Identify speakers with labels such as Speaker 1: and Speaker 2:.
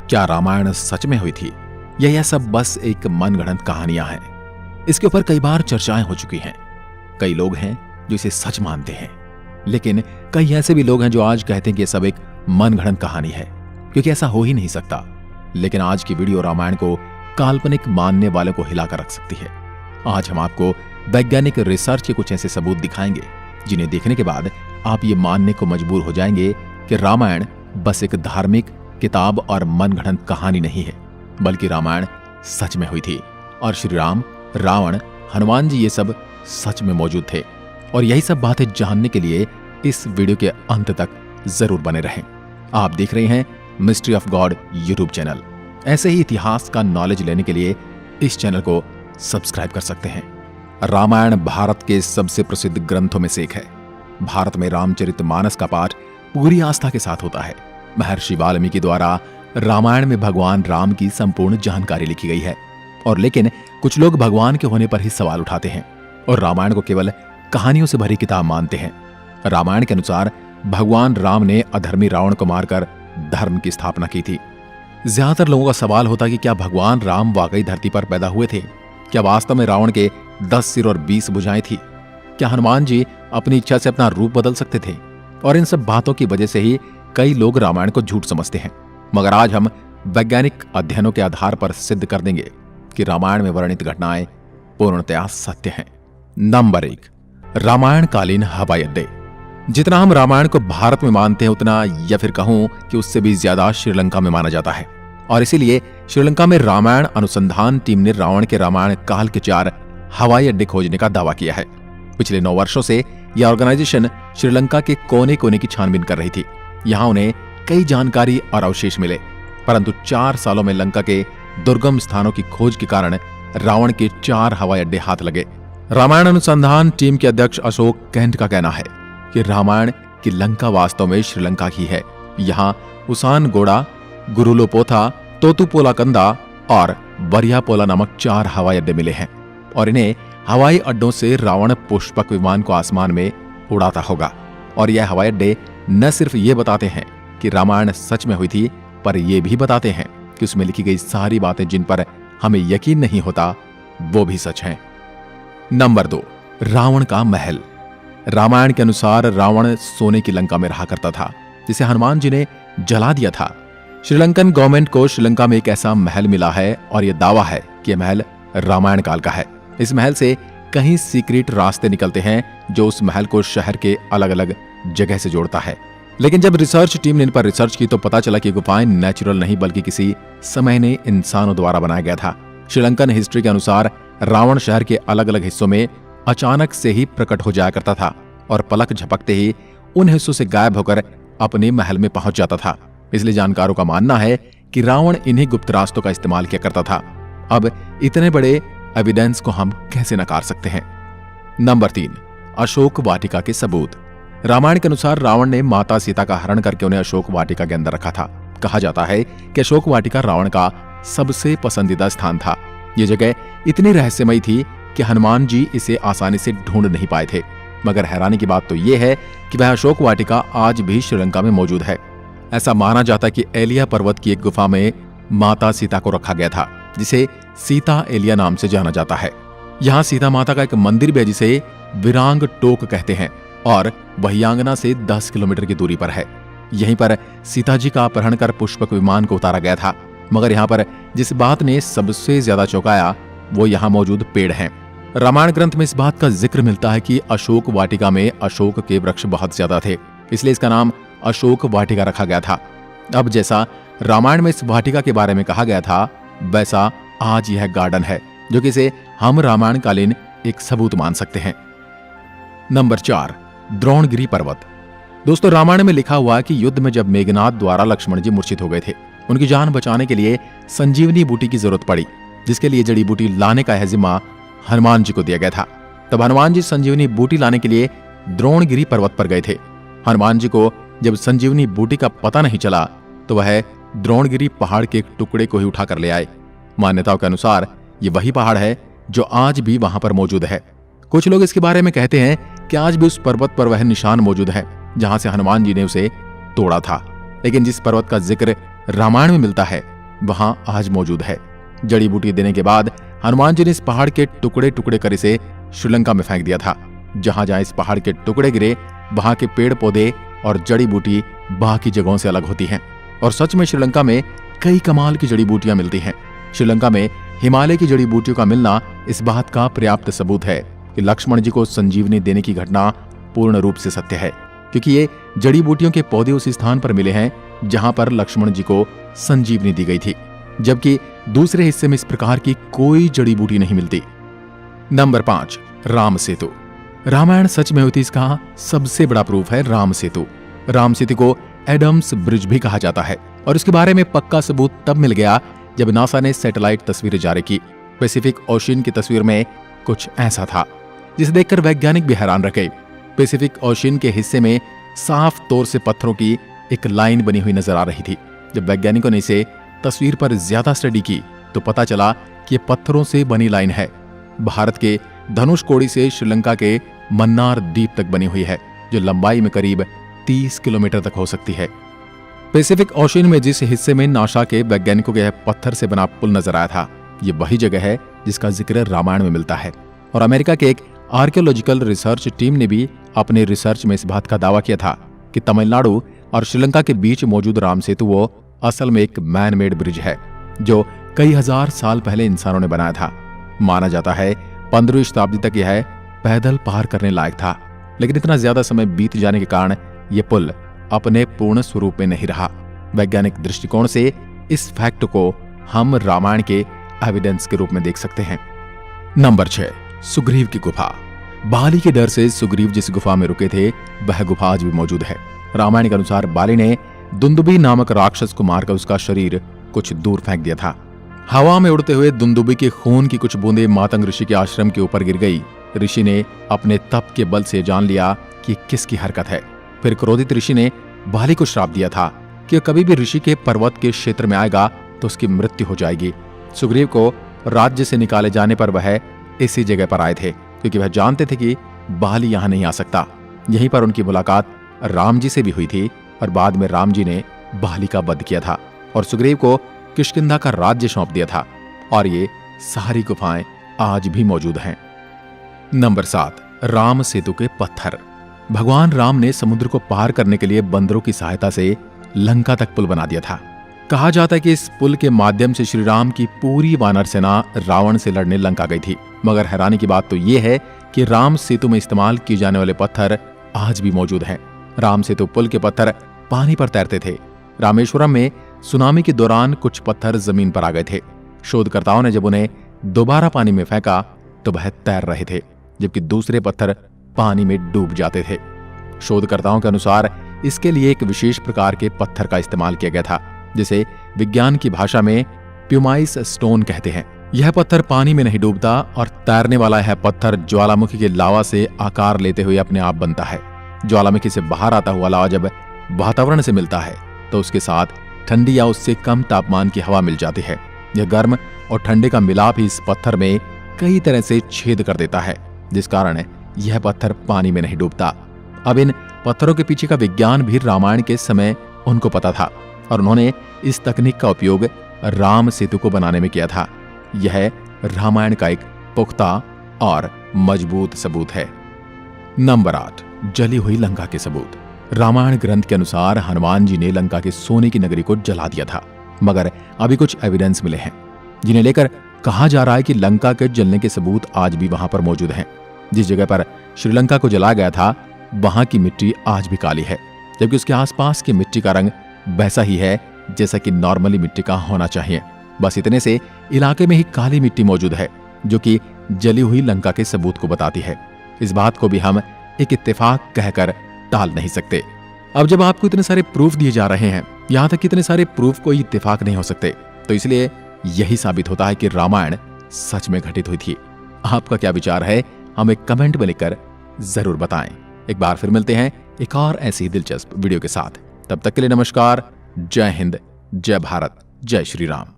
Speaker 1: क्या रामायण सच में हुई थी या यह सब बस एक मनगढ़ंत कहानियां हैं? इसके ऊपर कई बार चर्चाएं हो चुकी हैं। कई लोग हैं जो इसे सच मानते हैं, लेकिन कई ऐसे भी लोग हैं जो आज कहते हैं कि यह सब एक मनगढ़ंत कहानी है, क्योंकि ऐसा हो ही नहीं सकता। लेकिन आज की वीडियो रामायण को काल्पनिक मानने वालों को हिलाकर रख सकती है। आज हम आपको वैज्ञानिक रिसर्च के कुछ ऐसे सबूत दिखाएंगे जिन्हें देखने के बाद आप ये मानने को मजबूर हो जाएंगे कि रामायण बस एक धार्मिक किताब और मनगढ़ंत कहानी नहीं है, बल्कि रामायण सच में हुई थी और श्री राम, रावण, हनुमान जी ये सब सच में मौजूद थे। और यही सब बातें जानने के लिए इस वीडियो के अंत तक जरूर बने रहें। आप देख रहे हैं mystery of God YouTube channel. ऐसे ही इतिहास का नॉलेज लेने के लिए इस चैनल को सब्सक्राइब कर सकते हैं। रामायण भारत के सबसे प्रसिद्ध ग्रंथों में से एक है। भारत में रामचरितमानस का पाठ पूरी आस्था के साथ होता है। महर्षि वाल्मीकि द्वारा रामायण में भगवान राम की संपूर्ण जानकारी लिखी गई है। और लेकिन कुछ लोग भगवान के होने पर ही सवाल उठाते हैं और रामायण को केवल कहानियों से भरी किताब मानते हैं। रामायण के अनुसार भगवान राम ने अधर्मी रावण को मारकर धर्म की स्थापना की थी। ज्यादातर लोगों का सवाल होता कि क्या भगवान राम वाकई धरती पर पैदा हुए थे? क्या वास्तव में रावण के 10 सिर और 20 भुजाएं थी? क्या हनुमान जी अपनी इच्छा से अपना रूप बदल सकते थे? और इन सब बातों की वजह से ही कई लोग रामायण को झूठ समझते हैं। मगर आज हम वैज्ञानिक अध्ययनों के आधार पर सिद्ध कर देंगे कि रामायण में वर्णित घटनाएं पूर्णतया सत्य हैं। नंबर 1, रामायण कालीन हवाई अड्डे। जितना हम रामायण को भारत में मानते हैं, उतना या फिर कहूं कि उससे भी ज्यादा श्रीलंका में माना जाता है। और इसीलिए श्रीलंका में रामायण अनुसंधान टीम ने रावण के रामायण काल के 4 हवाई अड्डे खोजने का दावा किया है। पिछले 9 वर्षों से यह ऑर्गेनाइजेशन श्रीलंका के कोने कोने की छानबीन कर रही थी। यहां उन्हें कई जानकारी और अवशेष मिले, परंतु 4 सालों में लंका के दुर्गम स्थानों की खोज के कारण रावण के 4 हवाई अड्डे हाथ लगे। रामायण अनुसंधान टीम के अध्यक्ष अशोक कैंट का कहना है कि रामायण की लंका वास्तव में श्रीलंका की है। यहाँ उसानगोड़ा, गुरुलोपोथा, तोतुपोलाकंदा और बरियापोला नामक 4 हवाई अड्डे मिले हैं और इन्हें हवाई अड्डों से रावण पुष्पक विमान को आसमान में उड़ाता होगा। और यह हवाई अड्डे न सिर्फ ये बताते हैं कि रामायण सच में हुई थी, पर यह भी बताते हैं कि उसमें लिखी गई सारी बातें जिन पर हमें यकीन नहीं होता, वो भी सच हैं। नंबर 2, रावण का महल। रामायण के अनुसार रावण सोने की लंका में रहा करता था, जिसे हनुमान जी ने जला दिया था। श्रीलंकन गवर्नमेंट को श्रीलंका में एक ऐसा महल मिला है और यह दावा है कि यह महल रामायण काल का है। इस महल से कहीं सीक्रेट रास्ते निकलते हैं जो उस महल को शहर के अलग अलग जगह से जोड़ता है। लेकिन जब रिसर्च टीम ने इन पर रिसर्च की तो पता चला कि गुफाएं नेचुरल नहीं बल्कि किसी समय ने इंसानों द्वारा बनाया गया था। श्रीलंकन हिस्ट्री के अनुसार रावण शहर के अलग अलग हिस्सों में अचानक से ही प्रकट हो जाया करता था और पलक झपकते ही उन हिस्सों से गायब होकर अपने महल में पहुंच जाता था। इसलिए जानकारों का मानना है कि रावण इन्हीं गुप्त रास्तों का इस्तेमाल किया करता था। अब इतने बड़े एविडेंस को हम कैसे नकार सकते हैं? नंबर 3, अशोक वाटिका के सबूत। रामायण के अनुसार रावण ने माता सीता का हरण करके उन्हें अशोक वाटिका के अंदर रखा था। कहा जाता है कि अशोक वाटिका रावण का सबसे पसंदीदा स्थान था। यह जगह इतनी रहस्यमयी थी कि हनुमान जी इसे आसानी से ढूंढ नहीं पाए थे। मगर हैरानी की बात तो यह है कि वह अशोक वाटिका आज भी श्रीलंका में मौजूद है। ऐसा माना जाता है कि एलिया पर्वत की एक गुफा में माता सीता को रखा गया था, जिसे सीता एलिया नाम से जाना जाता है। यहाँ सीता माता का एक मंदिर भी है जिसे विरांग टोक कहते हैं और वहियांगना से 10 किलोमीटर की दूरी पर है। यहीं पर सीता जी का अपहरण कर पुष्पक विमान को उतारा गया था। मगर यहाँ पर जिस बात ने सबसे ज्यादा चौंकाया वो यहाँ मौजूद पेड़ हैं। रामायण ग्रंथ में इस बात का जिक्र मिलता है कि अशोक वाटिका में अशोक के वृक्ष बहुत ज्यादा थे, इसलिए इसका नाम अशोक वाटिका रखा गया था। अब जैसा रामायण में इस वाटिका के बारे में कहा गया था, वैसा आज यह गार्डन है, जो कि इसे हम रामायण कालीन एक सबूत मान सकते हैं। नंबर 4, द्रोणगिरी पर्वत। दोस्तों, रामायण में लिखा हुआ है कि युद्ध में जब मेघनाद द्वारा लक्ष्मण जी मूर्छित हो गए थे, उनकी जान बचाने के लिए संजीवनी बूटी की जरूरत पड़ी, जिसके लिए जड़ी बूटी लाने का यह जिम्मा हनुमान जी को दिया गया था। तब हनुमान जी संजीवनी बूटी लाने के लिए द्रोणगिरी पर्वत पर गए थे। हनुमान जी को जब संजीवनी बूटी का पता नहीं चला तो वह द्रोणगिरी पहाड़ के एक टुकड़े को ही उठा कर ले आए। मान्यताओं के अनुसार ये वही पहाड़ है जो आज भी वहां पर मौजूद है। कुछ लोग इसके बारे में कहते हैं कि आज भी उस पर्वत पर वह निशान मौजूद है जहां से हनुमान जी ने उसे तोड़ा था। लेकिन जिस पर्वत का जिक्र रामायण में मिलता है वहां आज मौजूद है। जड़ी बूटी देने के बाद हनुमान जी ने इस पहाड़ के टुकड़े टुकड़े कर इसे श्रीलंका में फेंक दिया था। जहां जहां इस पहाड़ के टुकड़े गिरे वहां के पेड़ पौधे और जड़ी बूटी बाकी जगहों से अलग होती हैं। और सच में श्रीलंका में कई कमाल की जड़ी बूटियां मिलती हैं। श्रीलंका में हिमालय की जड़ी बूटियों का मिलना इस बात का पर्याप्त सबूत है कि लक्ष्मण जी को संजीवनी देने की घटना पूर्ण रूप से सत्य है, क्योंकि ये जड़ी बूटियों के पौधे उस स्थान पर मिले हैं जहां पर लक्ष्मण जी को संजीवनी दी गई थी, जबकि दूसरे हिस्से में इस प्रकार की कोई जड़ी बूटी नहीं मिलती। नंबर 5, राम सेतु। रामायण सच में हुई थी, इसका सबसे बड़ा प्रूफ है राम सेतु। राम सेतु को एडम्स ब्रिज भी कहा जाता है और इसके बारे में पक्का सबूत तब मिल गया जब नासा ने सैटेलाइट तस्वीरें जारी की। पैसिफिक ओशियन की तस्वीर में कुछ ऐसा था जिसे देखकर वैज्ञानिक भी हैरान रह गए। पैसिफिक ओशियन के हिस्से में साफ तौर से पत्थरों की एक लाइन बनी हुई नजर आ रही थी। जब वैज्ञानिकों ने इसे तस्वीर पर ज्यादा स्टडी की तो पता चला कि ये पत्थरों से बनी लाइन है। भारत के धनुषकोडी से श्रीलंका के मन्नार द्वीप तक बनी हुई है, जो लंबाई में करीब 30 किलोमीटर तक हो सकती है। पैसिफिक ओशियन में जिस हिस्से में नासा के वैज्ञानिकों के पत्थर से बना पुल नजर आया था, ये वही जगह है जिसका जिक्र रामायण में मिलता है। और अमेरिका के एक आर्कियोलॉजिकल रिसर्च टीम ने भी अपने रिसर्च में इस बात का दावा किया था कि तमिलनाडु और श्रीलंका के बीच मौजूद राम सेतु वो असल में एक मैन मेड ब्रिज है जो कई हजार साल पहले इंसानों ने बनाया था। माना जाता है 15वीं शताब्दी तक यह पैदल पार करने लायक था, लेकिन इतना ज्यादा समय बीत जाने के कारण यह पुल अपने पूर्ण स्वरूप में नहीं रहा। वैज्ञानिक दृष्टिकोण से इस फैक्ट को हम रामायण के एविडेंस के रूप में देख सकते हैं। नंबर 6, सुग्रीव की गुफा। बाली के डर से सुग्रीव जिस गुफा में रुके थे वह गुफा आज भी मौजूद है। रामायण के अनुसार बाली ने दुंदुबी नामक राक्षस को मारकर उसका शरीर कुछ दूर फेंक दिया था। हवा में उड़ते हुए दुंदुबी के खून की कुछ बूंदें मातंग ऋषि के आश्रम के ऊपर गिर गई। ऋषि ने अपने तप के बल से जान लिया कि किसकी हरकत है। फिर क्रोधित ऋषि ने बाली को श्राप दिया था कि कभी भी ऋषि के पर्वत के क्षेत्र में आएगा तो उसकी मृत्यु हो जाएगी। सुग्रीव को राज्य से निकाले जाने पर वह इसी जगह पर आए थे, क्योंकि वह जानते थे कि बाली यहां नहीं आ सकता। यहीं पर उनकी मुलाकात राम जी से भी हुई थी और बाद में राम जी ने बाली का वध किया था और सुग्रीव को किष्किंधा का राज्य सौंप दिया था। और ये सारी गुफाएं आज भी मौजूद हैं। नंबर 7, राम सेतु के पत्थर। भगवान राम ने समुद्र को पार करने के लिए बंदरों की सहायता से लंका तक पुल बना दिया था। कहा जाता है कि इस पुल के माध्यम से श्री राम की पूरी वानर सेना रावण से लड़ने लंका गई थी। मगर हैरानी की बात तो यह है कि राम सेतु में इस्तेमाल किए जाने वाले पत्थर आज भी मौजूद हैं। राम सेतु पुल के पत्थर पानी पर तैरते थे। रामेश्वरम में सुनामी के दौरान कुछ पत्थर जमीन पर आ गए थे। शोधकर्ताओं ने जब उन्हें दोबारा पानी में फेंका तो वह तैर रहे थे, जबकि दूसरे पत्थर पानी में डूब जाते थे। शोधकर्ताओं के अनुसार इसके लिए एक विशेष प्रकार के पत्थर का इस्तेमाल किया गया था, जिसे विज्ञान की भाषा में प्यूमाइस स्टोन कहते हैं। यह पत्थर पानी में नहीं डूबता और तैरने वाला यह पत्थर ज्वालामुखी के लावा से आकार लेते हुए अपने आप बनता है। ज्वालामुखी से बाहर आता हुआ लावा जब वातावरण से मिलता है तो उसके साथ ठंडी या उससे कम तापमान की हवा मिल जाती है। यह गर्म और ठंडे का मिलाप ही इस पत्थर में कई तरह से छेद कर देता है, जिस कारण यह पत्थर पानी में नहीं डूबता। अब इन पत्थरों के पीछे का विज्ञान भी रामायण के समय उनको पता था और उन्होंने इस तकनीक का उपयोग राम सेतु को बनाने में किया था। यह रामायण का एक पुख्ता और मजबूत सबूत है। नंबर 8, जली हुई लंका के सबूत। रामायण ग्रंथ के अनुसार हनुमान जी ने लंका के सोने की नगरी को जला दिया था, मगर अभी कुछ एविडेंस मिले हैं जिन्हें लेकर कहा जा रहा है कि लंका के जलने के सबूत आज भी वहां पर मौजूद हैं। जिस जगह पर श्रीलंका को जलाया गया था वहां की मिट्टी आज भी काली है, जबकि उसके आसपास की मिट्टी का रंग वैसा ही है जैसा कि नॉर्मली मिट्टी का होना चाहिए। बस इतने से इलाके में ही काली मिट्टी मौजूद है, जो कि जली हुई लंका के सबूत को बताती है। इस बात को भी हम एक इत्तेफाक कहकर टाल नहीं सकते। अब जब आपको इतने सारे प्रूफ दिए जा रहे हैं, यहां तक इतने सारे प्रूफ कोई इत्तेफाक नहीं हो सकते, तो इसलिए यही साबित होता है कि रामायण सच में घटित हुई थी। आपका क्या विचार है हमें कमेंट में लिखकर जरूर बताएं। एक बार फिर मिलते हैं एक और ऐसी दिलचस्प वीडियो के साथ। तब तक के लिए नमस्कार। जय हिंद, जय भारत, जय श्री राम।